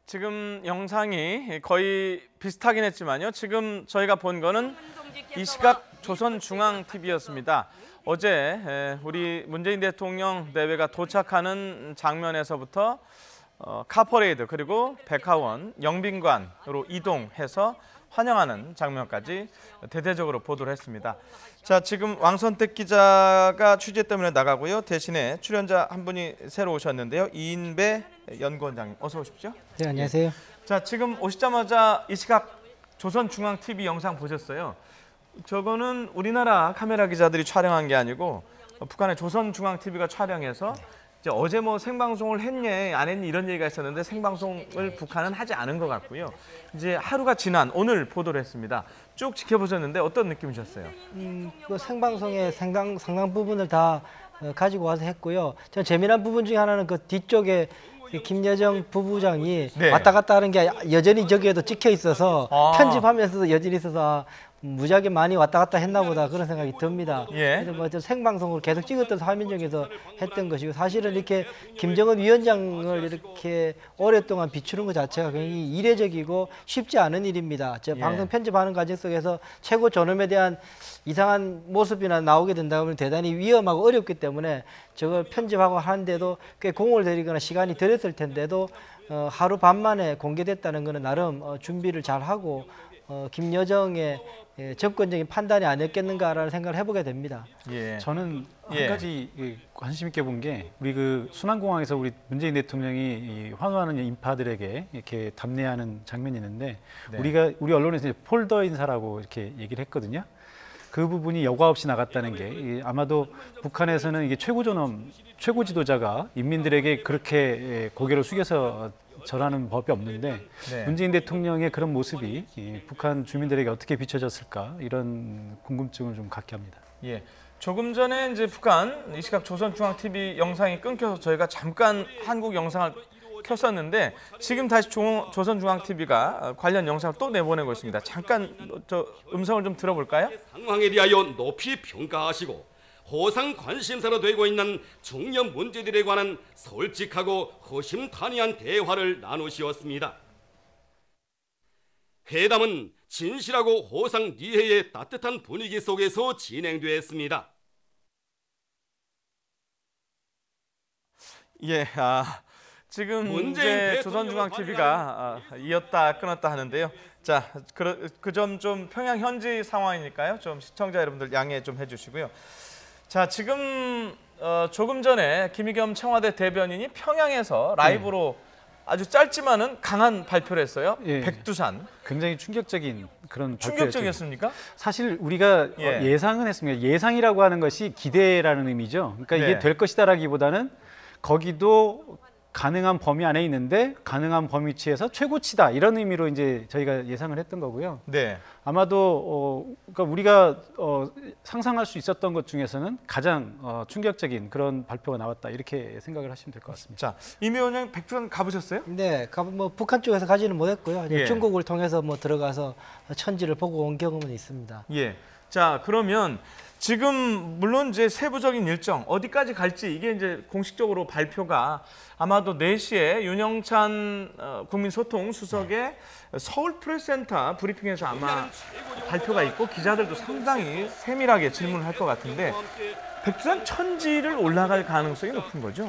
지금 영상이 거의 비슷하긴 했지만요. 지금 저희가 본 거는 이 시각 조선중앙TV였습니다. 어제 우리 문재인 대통령 내외가 도착하는 장면에서부터 카퍼레이드 그리고 백화원, 영빈관으로 이동해서 환영하는 장면까지 대대적으로 보도를 했습니다. 자, 지금 왕선택 기자가 취재 때문에 나가고요. 대신에 출연자 한 분이 새로 오셨는데요. 이인배 연구원장님, 어서 오십시오. 네, 안녕하세요. 자, 지금 오시자마자 이 시각 조선중앙TV 영상 보셨어요. 저거는 우리나라 카메라 기자들이 촬영한 게 아니고 북한의 조선중앙TV가 촬영해서 이제 어제 뭐 생방송을 했니 안 했니 이런 얘기가 있었는데 생방송을 북한은 하지 않은 것 같고요. 이제 하루가 지난 오늘 보도를 했습니다. 쭉 지켜보셨는데 어떤 느낌이셨어요? 그 생방송의 상당 부분을 다 가지고 와서 했고요. 저 재미난 부분 중에 하나는 그 뒤쪽에 김여정 부부장이 네. 왔다 갔다 하는 게 여전히 저기에도 찍혀 있어서 편집하면서도 여전히 있어서 무지하게 많이 왔다 갔다 했나 보다 그런 생각이 듭니다. 예. 그래서 뭐 생방송을 계속 찍었던 화면 중에서 했던 것이고 사실은 이렇게 김정은 위원장을 이렇게 오랫동안 비추는 것 자체가 굉장히 이례적이고 쉽지 않은 일입니다. 제가 방송 편집하는 과정 속에서 최고 존엄에 대한 이상한 모습이나 나오게 된다면 대단히 위험하고 어렵기 때문에 저걸 편집하고 하는데도 꽤 공을 들이거나 시간이 들었을 텐데도 하루 반 만에 공개됐다는 것은 나름 준비를 잘 하고 김여정의 접근적인 판단이 아니었겠는가라는 생각을 해보게 됩니다. 예. 저는 한 가지 관심 있게 본 게 우리 그 순환공항에서 우리 문재인 대통령이 환호하는 인파들에게 이렇게 답례하는 장면이 있는데 우리 언론에서 이제 폴더 인사라고 이렇게 얘기를 했거든요. 그 부분이 여과 없이 나갔다는 게 아마도 북한에서는 이게 최고 지도자가 인민들에게 그렇게 고개를 숙여서 절하는 법이 없는데 문재인 대통령의 그런 모습이 북한 주민들에게 어떻게 비춰졌을까 이런 궁금증을 좀 갖게 합니다. 예. 조금 전에 이제 북한 이 시각 조선중앙TV 영상이 끊겨서 저희가 잠깐 한국 영상을 켰었는데 지금 다시 조선중앙TV가 관련 영상을 또 내보내고 있습니다. 잠깐 저 음성을 좀 들어볼까요? 상황에 대하여 높이 평가하시고 호상 관심사로 되고 있는 중요한 문제들에 관한 솔직하고 허심탄회한 대화를 나누시었습니다. 회담은 진실하고 호상 니해의 따뜻한 분위기 속에서 진행되었습니다. 예, 지금 이제 조선중앙TV가 이었다 끊었다 하는데요. 자, 그 점 좀 평양 현지 상황이니까요. 좀 시청자 여러분들 양해 좀 해주시고요. 자, 지금 조금 전에 김의겸 청와대 대변인이 평양에서 라이브로 아주 짧지만은 강한 발표를 했어요. 백두산. 굉장히 충격적인 그런 충격적이었습니까? 사실 우리가 예상은 했습니다. 예상이라고 하는 것이 기대라는 의미죠. 그러니까 이게 될 것이다라기보다는 거기도 가능한 범위 안에 있는데 가능한 범위치에서 최고치다 이런 의미로 이제 저희가 예상을 했던 거고요. 네. 아마도 그러니까 우리가 상상할 수 있었던 것 중에서는 가장 충격적인 그런 발표가 나왔다 이렇게 생각을 하시면 될 것 같습니다. 자, 이미 원장님 백두산 가보셨어요? 네, 뭐 북한 쪽에서 가지는 못했고요. 중국을 통해서 뭐 들어가서 천지를 보고 온 경험은 있습니다. 예. 자, 그러면 지금 물론 이제 세부적인 일정 어디까지 갈지 이게 이제 공식적으로 발표가 아마도 4시에 윤영찬 국민소통 수석의 서울 프레스센터 브리핑에서 아마 발표가 있고 기자들도 상당히 세밀하게 질문을 할 것 같은데 백두산 천지를 올라갈 가능성이 높은 거죠?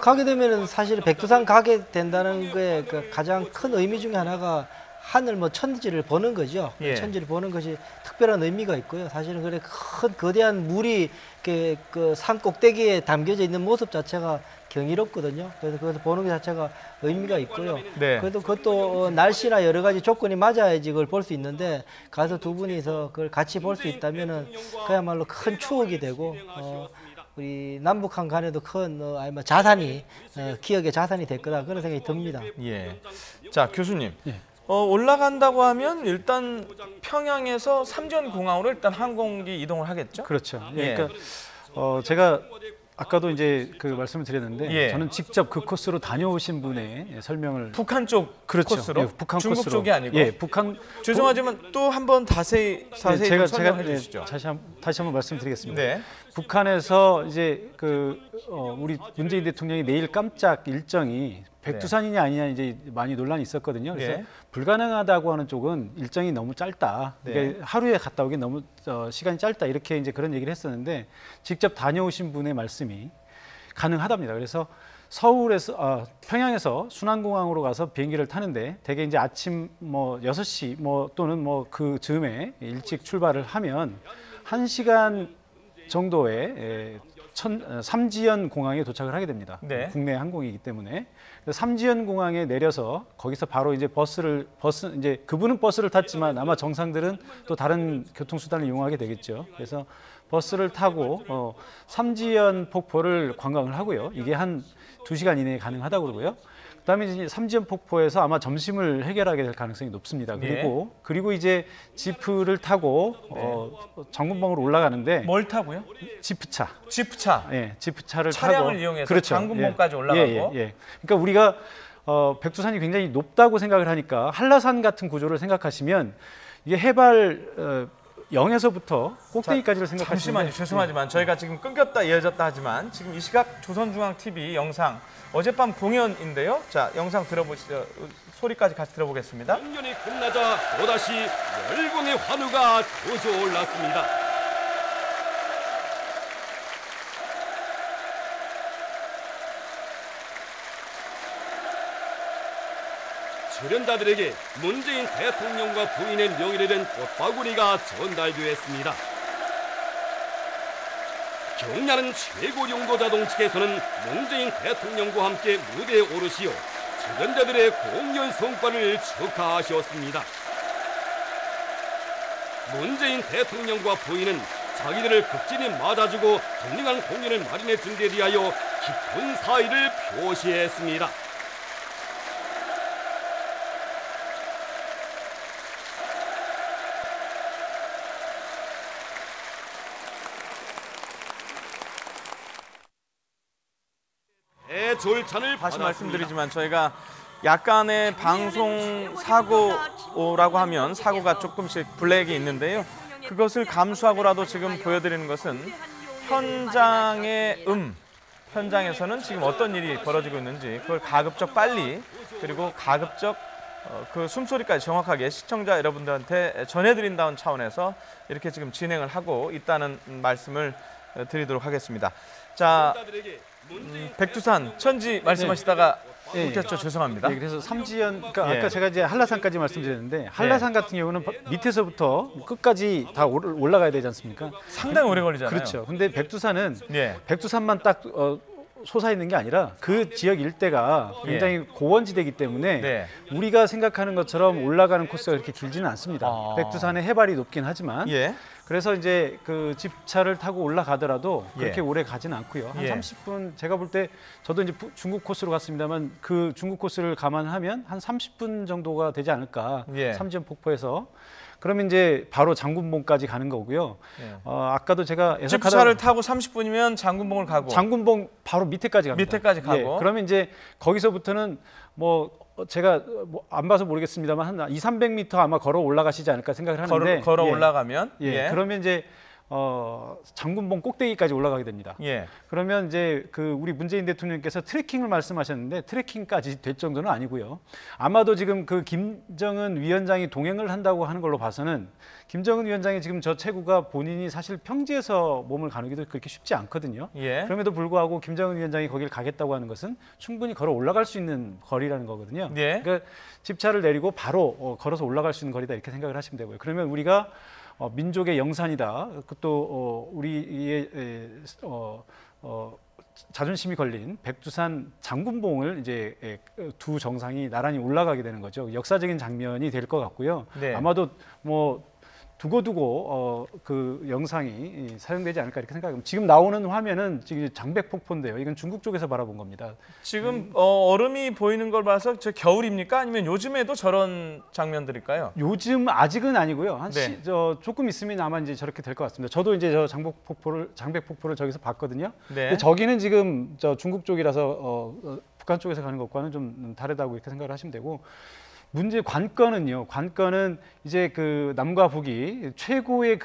가게 되면은 사실 백두산 가게 된다는 게 그 가장 큰 의미 중에 하나가 하늘 뭐 천지를 보는 거죠. 천지를 보는 것이 특별한 의미가 있고요. 사실은 그래 큰 거대한 물이 그 산 꼭대기에 담겨져 있는 모습 자체가 경이롭거든요. 그래서 그것을 보는 것 자체가 의미가 있고요. 그래도 그것도 날씨나 여러 가지 조건이 맞아야지 그걸 볼 수 있는데 가서 두 분이서 그걸 같이 볼 수 있다면은 그야말로 큰 추억이 되고 우리 남북한 간에도 큰 자산이 기억의 자산이 될 거다 그런 생각이 듭니다. 예. 자, 교수님. 올라간다고 하면 일단 평양에서 삼전공항으로 일단 항공기 이동을 하겠죠? 그렇죠. 그러니까 제가 아까도 이제 그 말씀을 드렸는데 저는 직접 그 코스로 다녀오신 분의 설명을 북한 쪽 코스로? 북한 중국 코스로. 쪽이 아니고? 북한 죄송하지만 또 한번 자세히 제가 설명해 주시죠. 다시 한번 말씀드리겠습니다. 북한에서 이제 우리 문재인 대통령이 내일 깜짝 일정이 백두산이냐 아니냐 이제 많이 논란이 있었거든요. 그래서 예. 불가능하다고 하는 쪽은 일정이 너무 짧다. 네. 그러니까 하루에 갔다 오기 너무 시간이 짧다. 이렇게 이제 그런 얘기를 했었는데 직접 다녀오신 분의 말씀이 가능하답니다. 그래서 서울에서 평양에서 순안공항으로 가서 비행기를 타는데 대개 이제 아침 뭐 6시 뭐 또는 뭐 그 즈음에 일찍 출발을 하면 1시간 정도의 삼지연 공항에 도착을 하게 됩니다. 네. 국내 항공이기 때문에. 그래서 삼지연 공항에 내려서 거기서 바로 이제 버스 이제 그분은 버스를 탔지만 아마 정상들은 또 다른 교통수단을 이용하게 되겠죠. 그래서 버스를 타고 삼지연 폭포를 관광을 하고요. 이게 한 2시간 이내에 가능하다고 그러고요. 그다음에 이제 삼지연 폭포에서 아마 점심을 해결하게 될 가능성이 높습니다. 그리고 이제 지프를 타고 장군봉으로 올라가는데 뭘 타고요? 지프차. 지프차. 예, 지프차를 차량을 타고 이용해서 그렇죠. 장군봉까지 예. 올라가고. 예. 그러니까 우리가 백두산이 굉장히 높다고 생각을 하니까 한라산 같은 구조를 생각하시면 이게 해발 0에서부터 꼭대기까지를 생각하시면 잠시만요. 죄송하지만 저희가 지금 끊겼다 이어졌다 하지만 지금 이 시각 조선중앙TV 영상 어젯밤 공연인데요. 자, 영상 들어보시죠. 소리까지 같이 들어보겠습니다. 공연이 끝나자 또다시 열공의 환호가 터져올랐습니다. 출연자들에게 문재인 대통령과 부인의 명의를 댄 꽃바구니가 전달되었습니다. 경야는 최고 용도자동 측에서는 문재인 대통령과 함께 무대에 오르시어 출연자들의 공연 성과를 축하하셨습니다. 문재인 대통령과 부인은 자기들을 극진히 맞아주고 훌륭한 공연을 마련해 준 데 대하여 깊은 사의를 표시했습니다. 절찬을 다시 받았습니다. 말씀드리지만 저희가 약간의 방송 사고라고 하면 사고가 조금씩 블랙이 있는데요. 그것을 감수하고라도 지금 보여드리는 것은 현장의 현장에서는 지금 어떤 일이 벌어지고 있는지 그걸 가급적 빨리 그리고 가급적 그 숨소리까지 정확하게 시청자 여러분들한테 전해드린다는 차원에서 이렇게 지금 진행을 하고 있다는 말씀을 드리도록 하겠습니다. 자, 백두산 천지 말씀하시다가 못했죠. 죄송합니다. 예, 그래서 삼지연, 그러니까 예. 아까 제가 이제 한라산까지 말씀드렸는데 한라산 같은 경우는 밑에서부터 끝까지 다 올라가야 되지 않습니까? 상당히 오래 걸리잖아요. 그렇죠. 근데 백두산은 예. 백두산만 딱 솟아 있는 게 아니라 그 지역 일대가 굉장히 고원지대이기 때문에 네. 우리가 생각하는 것처럼 올라가는 코스가 그렇게 길지는 않습니다. 아. 백두산의 해발이 높긴 하지만 예. 그래서 이제 그 집차를 타고 올라가더라도 그렇게 예. 오래 가지는 않고요. 한 예. 30분 제가 볼 때 저도 이제 중국 코스로 갔습니다만 그 중국 코스를 감안하면 한 30분 정도가 되지 않을까. 예. 삼지연 폭포에서. 그러면 이제 바로 장군봉까지 가는 거고요. 예. 아까도 제가 집차를 타고 30분이면 장군봉을 가고 장군봉 바로 밑에까지 갑니다. 밑에까지 가고. 그러면 이제 거기서부터는 뭐 제가 뭐 안 봐서 모르겠습니다만 한 200~300m 아마 걸어 올라가시지 않을까 생각을 하는데 걸어 올라가면 그러면 이제 장군봉 꼭대기까지 올라가게 됩니다. 예. 그러면 이제 그 우리 문재인 대통령께서 트레킹을 말씀하셨는데 트레킹까지 될 정도는 아니고요. 아마도 지금 그 김정은 위원장이 동행을 한다고 하는 걸로 봐서는 김정은 위원장이 지금 저 체구가 본인이 사실 평지에서 몸을 가누기도 그렇게 쉽지 않거든요. 예. 그럼에도 불구하고 김정은 위원장이 거기를 가겠다고 하는 것은 충분히 걸어 올라갈 수 있는 거리라는 거거든요. 예. 그러니까 집차를 내리고 바로 걸어서 올라갈 수 있는 거리다 이렇게 생각을 하시면 되고요. 그러면 우리가 민족의 영산이다. 또 우리의 자존심이 걸린 백두산 장군봉을 이제 두 정상이 나란히 올라가게 되는 거죠. 역사적인 장면이 될 것 같고요. 네. 아마도 뭐 두고두고 그 영상이 사용되지 않을까 이렇게 생각합니다. 지금 나오는 화면은 지금 장백폭포인데요. 이건 중국 쪽에서 바라본 겁니다. 지금 얼음이 보이는 걸 봐서 저 겨울입니까? 아니면 요즘에도 저런 장면들일까요? 요즘 아직은 아니고요. 네. 조금 있으면 아마 이제 저렇게 될 것 같습니다. 저도 이제 저 장백폭포를 저기서 봤거든요. 네. 근데 저기는 지금 저 중국 쪽이라서 북한 쪽에서 가는 것과는 좀 다르다고 이렇게 생각을 하시면 되고 문제 관건은요. 관건은 이제 그 남과 북이 최고의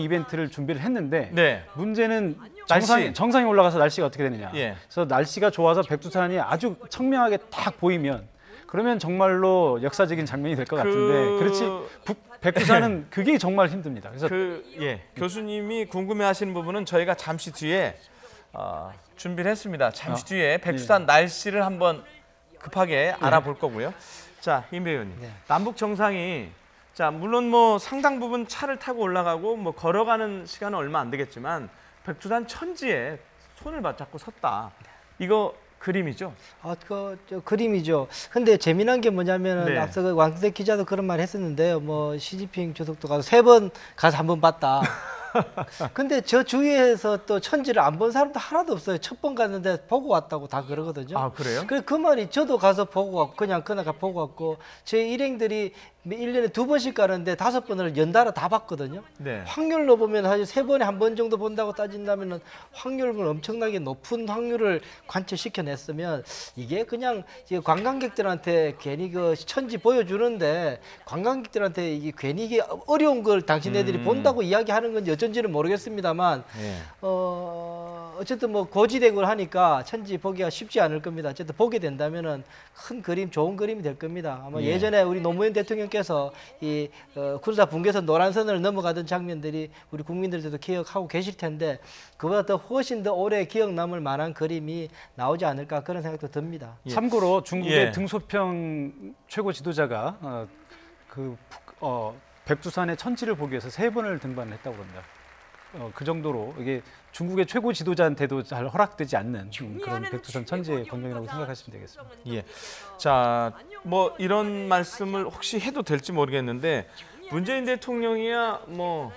이벤트를 준비를 했는데 네. 문제는 날씨. 정상에 올라가서 날씨가 어떻게 되느냐. 예. 그래서 날씨가 좋아서 백두산이 아주 청명하게 딱 보이면 그러면 정말로 역사적인 장면이 될 것 같은데 그렇지 백두산은 그게 정말 힘듭니다. 그래서 교수님이 궁금해하시는 부분은 저희가 잠시 뒤에 준비를 했습니다. 잠시 뒤에 백두산 날씨를 한번 급하게 알아볼 거고요. 자, 임 배우님, 남북 정상이 자 물론 뭐 상당 부분 차를 타고 올라가고 뭐 걸어가는 시간은 얼마 안 되겠지만 백두산 천지에 손을 맞잡고 섰다. 이거 그림이죠? 저 그림이죠. 근데 재미난 게 뭐냐면은 네. 앞서 그 왕대 기자도 그런 말 했었는데요. 뭐 시진핑 주석도 가서 3번 가서 한 번 봤다. 근데 저 주위에서 또 천지를 안 본 사람도 하나도 없어요. 첫 번 갔는데 보고 왔다고 다 그러거든요. 아, 그래요? 그 말이 저도 가서 보고 왔고 그날 보고 왔고 제 일행들이 1년에 2번씩 가는데 5번을 연달아 다 봤거든요. 네. 확률로 보면 사실 3번에 한 번 정도 본다고 따진다면은 확률은 엄청나게 높은 확률을 관측시켜냈으면 이게 그냥 관광객들한테 괜히 그 천지 보여주는데 관광객들한테 이게 괜히 이게 어려운 걸 당신네들이 본다고 이야기하는 건지 어쩐지는 모르겠습니다만 어쨌든 뭐 고지대구를 하니까 천지 보기가 쉽지 않을 겁니다. 어쨌든 보게 된다면은 큰 그림, 좋은 그림이 될 겁니다. 아마 예전에 우리 노무현 대통령께서 이 군사 분계선 노란선을 넘어가던 장면들이 우리 국민들도 기억하고 계실 텐데 그보다 더 훨씬 더 오래 기억 남을 만한 그림이 나오지 않을까 그런 생각도 듭니다. 참고로 중국의 등소평 최고 지도자가 백두산의 천지를 보기 위해서 3번을 등반을 했다고 합니다. 그 정도로 이게 중국의 최고 지도자한테도 잘 허락되지 않는 그런 백두산 천지의 광경이라고 생각하시면 되겠습니다. 예. 자, 뭐 이런 말씀을 혹시 해도 될지 모르겠는데 문재인 대통령이야 뭐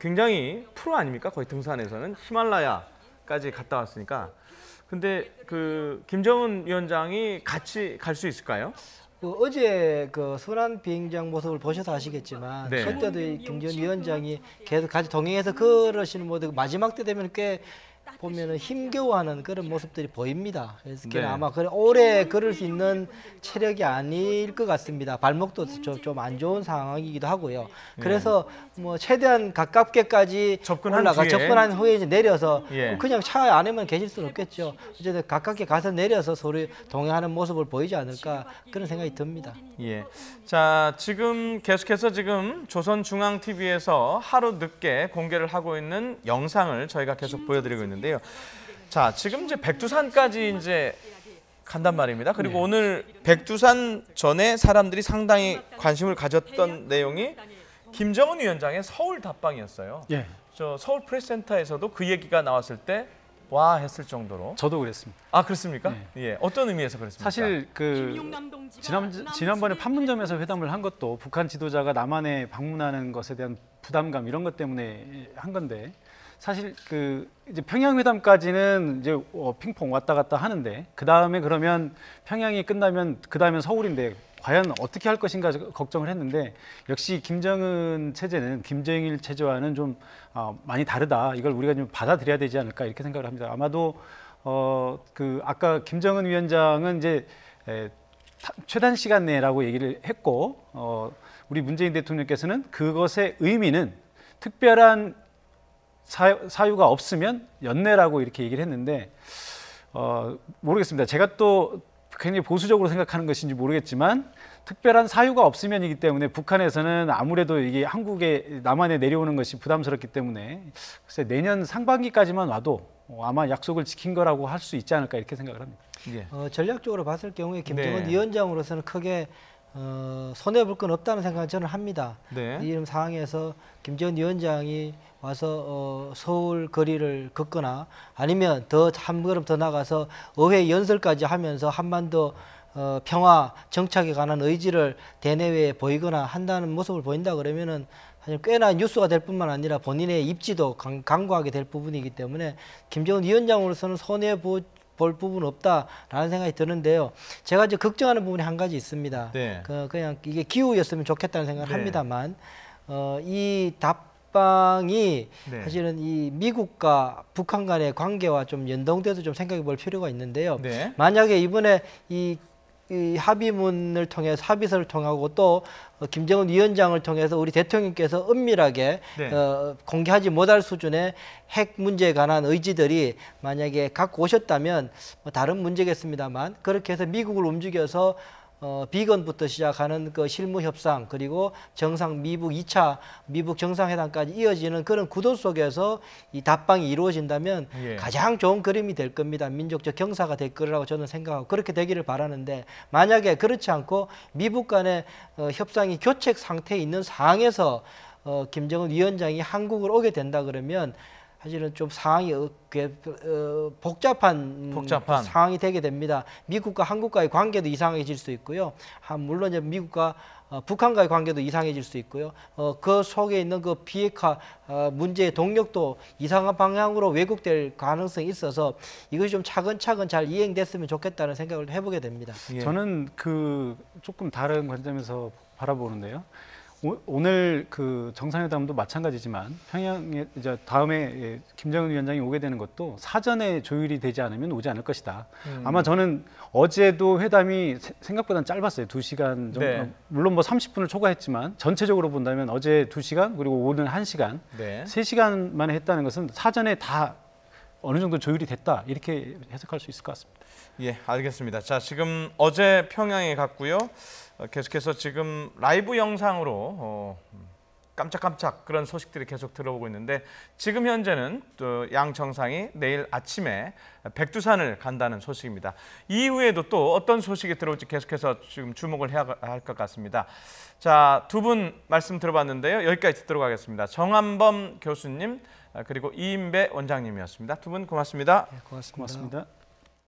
굉장히 프로 아닙니까? 거의 등산에서는 히말라야까지 갔다 왔으니까. 근데 그 김정은 위원장이 같이 갈 수 있을까요? 어제 그 순환 비행장 모습을 보셔서 아시겠지만 네. 그때도 이 김정은 위원장이 계속 같이 동행해서 걸으시는 모습 마지막 때 되면 꽤 보면은 힘겨워하는 그런 모습들이 보입니다. 그래서 네. 아마 오래 걸을 수 있는 체력이 아닐 것 같습니다. 발목도 좀 안 좋은 상황이기도 하고요. 그래서 뭐 최대한 가깝게까지 접근한 후에 이제 내려서 그냥 차 안에만 계실 수는 없겠죠. 어쨌든 가깝게 가서 내려서 서로 동행하는 모습을 보이지 않을까 그런 생각이 듭니다. 예. 자, 지금 계속해서 지금 조선중앙TV에서 하루 늦게 공개를 하고 있는 영상을 저희가 계속 보여드리고 있는데요. 자, 지금 이제 백두산까지 이제 간단 말입니다. 그리고 오늘 백두산 전에 사람들이 상당히 관심을 가졌던 내용이 김정은 위원장의 서울 답방이었어요. 예. 저 서울 프레스센터에서도 그 얘기가 나왔을 때 와 했을 정도로. 저도 그랬습니다. 아, 그렇습니까? 예. 어떤 의미에서 그랬습니까? 사실 지난번에 판문점에서 회담을 한 것도 북한 지도자가 남한에 방문하는 것에 대한 부담감 이런 것 때문에 한 건데 사실 이제 평양 회담까지는 이제 핑퐁 왔다 갔다 하는데 그 다음에 그러면 평양이 끝나면 그 다음엔 서울인데 과연 어떻게 할 것인가 걱정을 했는데 역시 김정은 체제는 김정일 체제와는 좀 많이 다르다. 이걸 우리가 좀 받아들여야 되지 않을까 이렇게 생각을 합니다. 아마도 아까 김정은 위원장은 이제 최단 시간 내라고 얘기를 했고 우리 문재인 대통령께서는 그것의 의미는 특별한 사유가 없으면 연내라고 이렇게 얘기를 했는데 모르겠습니다. 제가 또 굉장히 보수적으로 생각하는 것인지 모르겠지만 특별한 사유가 없으면이기 때문에 북한에서는 아무래도 이게 한국에 남한에 내려오는 것이 부담스럽기 때문에 글쎄 내년 상반기까지만 와도 아마 약속을 지킨 거라고 할 수 있지 않을까 이렇게 생각을 합니다. 예. 전략적으로 봤을 경우에 김정은 위원장으로서는 크게 손해볼 건 없다는 생각을 저는 합니다. 이런 상황에서 김정은 위원장이 와서 서울 거리를 걷거나 아니면 한 걸음 더 나가서 의회 연설까지 하면서 한반도 평화 정착에 관한 의지를 대내외에 보이거나 한다는 모습을 보인다 그러면은 사실 꽤나 뉴스가 될 뿐만 아니라 본인의 입지도 강구하게 될 부분이기 때문에 김정은 위원장으로서는 손해 볼 부분 없다라는 생각이 드는데요. 제가 이제 걱정하는 부분이 한 가지 있습니다. 그냥 이게 기후였으면 좋겠다는 생각을 합니다만 이 답방이 사실은 이 미국과 북한 간의 관계와 좀 연동돼서 좀 생각해 볼 필요가 있는데요. 만약에 이번에 이 이 합의문을 통해서 합의서를 통하고 또 김정은 위원장을 통해서 우리 대통령께서 은밀하게 네. 공개하지 못할 수준의 핵 문제에 관한 의지들이 만약에 갖고 오셨다면 뭐 다른 문제겠습니다만 그렇게 해서 미국을 움직여서 비건부터 시작하는 그 실무 협상 그리고 정상 미북 2차 미북 정상회담까지 이어지는 그런 구도 속에서 이 답방이 이루어진다면 예. 가장 좋은 그림이 될 겁니다. 민족적 경사가 될 거라고 저는 생각하고 그렇게 되기를 바라는데 만약에 그렇지 않고 미북 간의 협상이 교책 상태에 있는 상황에서 김정은 위원장이 한국을 오게 된다 그러면 사실은 좀 상황이 복잡한 상황이 되게 됩니다. 미국과 한국과의 관계도 이상해질 수 있고요. 물론 이제 미국과 북한과의 관계도 이상해질 수 있고요. 그 속에 있는 그 비핵화 문제의 동력도 이상한 방향으로 왜곡될 가능성이 있어서 이것이 좀 차근차근 잘 이행됐으면 좋겠다는 생각을 해보게 됩니다. 예. 저는 그 조금 다른 관점에서 바라보는데요. 오늘 그 정상회담도 마찬가지지만 평양에 이제 다음에 김정은 위원장이 오게 되는 것도 사전에 조율이 되지 않으면 오지 않을 것이다. 아마 저는 어제도 회담이 생각보다는 짧았어요. 2시간 정도. 네. 물론 뭐 30분을 초과했지만 전체적으로 본다면 어제 2시간 그리고 오늘 1시간, 네. 3시간 만에 했다는 것은 사전에 다 어느 정도 조율이 됐다 이렇게 해석할 수 있을 것 같습니다. 예, 알겠습니다. 자, 지금 어제 평양에 갔고요. 계속해서 지금 라이브 영상으로 깜짝깜짝 그런 소식들이 계속 들어오고 있는데 지금 현재는 또 양 정상이 내일 아침에 백두산을 간다는 소식입니다. 이후에도 또 어떤 소식이 들어올지 계속해서 지금 주목을 해야 할 것 같습니다. 자, 두 분 말씀 들어봤는데요. 여기까지 듣도록 하겠습니다. 정한범 교수님 그리고 이인배 원장님이었습니다. 두 분 고맙습니다. 네, 고맙습니다. 고맙습니다.